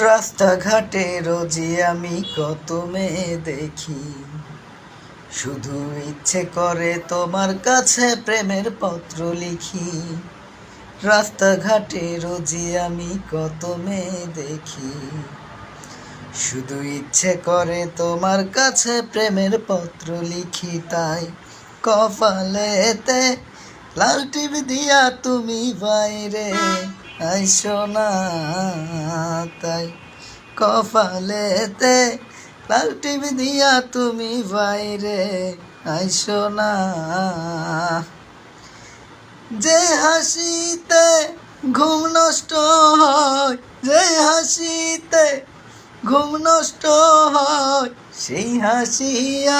রাস্তাঘাটে রোজই আমি কত মেয়ে দেখি, শুধু ইচ্ছে করে তোমার কাছে প্রেমের পত্র লিখি। রাস্তাঘাটে রোজই আমি কত মেয়ে দেখি, শুধু ইচ্ছে করে তোমার কাছে প্রেমের পত্র লিখি। তাই কপালেতে লাল টিপ দিয়া তুমি বাইরে আইসো না, তাই কপালেতে লাল টিপ দিয়া তুমি বাইরে আইসো না। যে হাসিতে ঘুম নষ্ট হয়, যে হাসিতে ঘুম নষ্ট হয়, সেই হাসি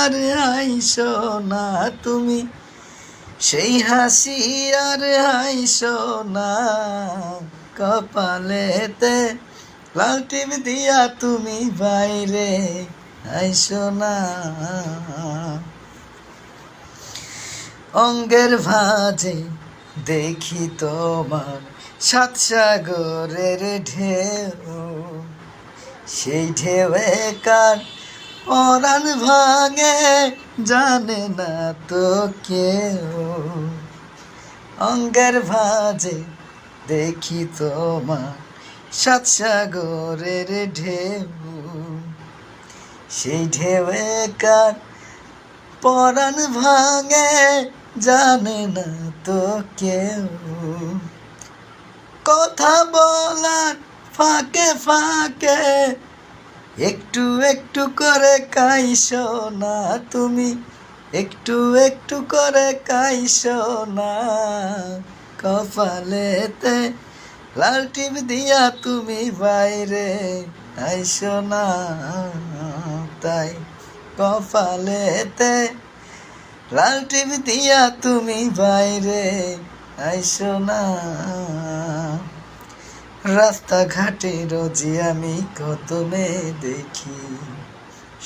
আর আইসো না তুমি, সেই হাসি আর আইসো না। কপালেতে লাল টিপ দিয়া তুমি বাইরে আইসো না। অঙ্গের ভাঁজে দেখি তোমার সাত সাগরের ঢেউ, সেই ঢেউয়ে কার পরাণ ভাঙে জানে না তো কেউ। অঙ্গের ভাঁজে দেখি তোমার সাত সাগরের ঢেউ, সেই ঢেউয়ে কার পরাণ ভাঙে জানে না তো কেউ। কথা বলার ফাঁকে ফাঁকে একটু একটু করে কাইসো না তুমি, একটু একটু করে কাইসো না। কপালেতে লাল টিপ দিয়া তুমি বাইরে আইসো না, তাই কপালেতে লাল টিপ দিয়া তুমি বাইরে আইসো না। রাস্তাঘাটে রোজই আমি কত মেয়ে দেখি,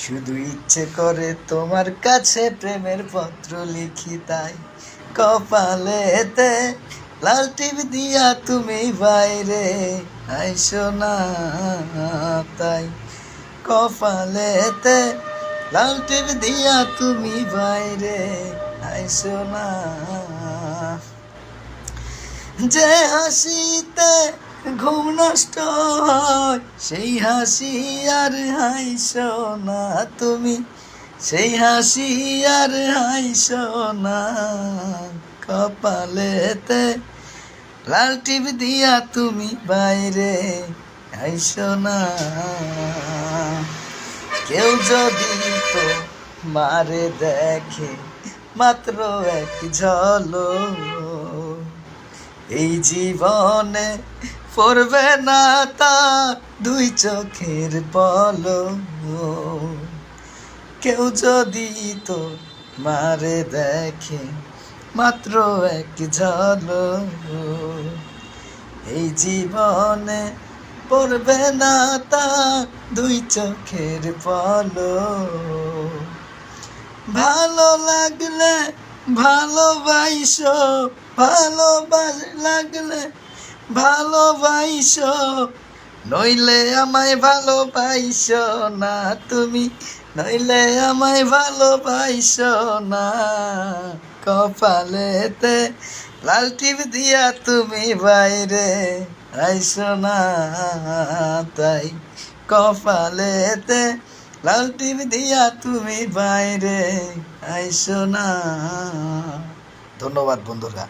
শুধু ইচ্ছে করে তোমার কাছে প্রেমের পত্র লিখি। তাই কপালেতে লাল টিপ দিয়া তুমি বাইরে আইসো না, তাই কপালেতে লাল টিপ দিয়া তুমি বাইরে আইসো না। যে হাসিতে ঘুম নষ্ট হয়, সেই হাসি আর হাইসো না তুমি, সেই হাসি আর হাইসো না। কপালেতে লাল টিপ দিয়া তুমি বাইরে আইসো না। কেউ যদি তো মারে দেখে মাত্র এক ঝলক, এই জীবনে পড়বে না তা দুই চোখের পলক। কেউ যদি তো মারে দেখে মাত্র এক ঝলক, এই জীবনে পড়বে না তা দুই চোখের পলক। ভালো লাগলে ভালোবাসো, লাগলে ভালোবাসো, নইলে আমায় ভালোবাসো না তুমি, নইলে আমায় ভালোবাসো না। কপালেতে লাল টিপ দিয়া তুমি বাইরে আইসো না, তাই কপালেতে লাল টিপ দিয়া তুমি বাইরে আইসো না। ধন্যবাদ বন্ধুরা।